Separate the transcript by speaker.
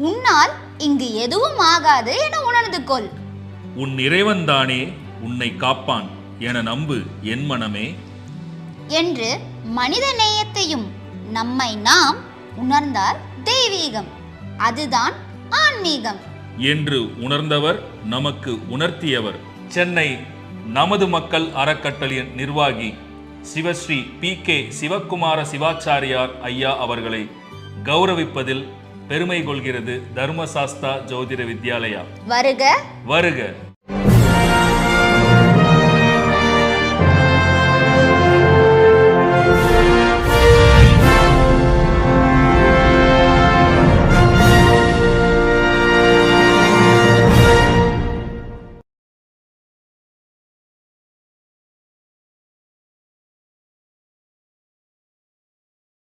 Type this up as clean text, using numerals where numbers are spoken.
Speaker 1: உன்னால் இங்கு எதுவும் ஆகாது என உணர்ந்து கொள்.
Speaker 2: உன் இறைவன்தானே உன்னை காப்பான் என நம்பு என் மனமே
Speaker 1: என்று மனித நேயத்தையும் நம்மை நாம் உணர்ந்தால் தெய்வீகம், அதுதான் ஆன்மீகம்
Speaker 2: என்று உணர்ந்தவர் நமக்கு உணர்த்தியவர். சென்னை நமது மக்கள் அறக்கட்டளையின் நிர்வாகி சிவஸ்ரீ PK சிவகுமார சிவாச்சாரியார் ஐயா அவர்களை கௌரவிப்பதில் பெருமை கொள்கிறது தர்மசாஸ்தா ஜோதிட வித்யாலயா.
Speaker 1: வருக
Speaker 2: வருக.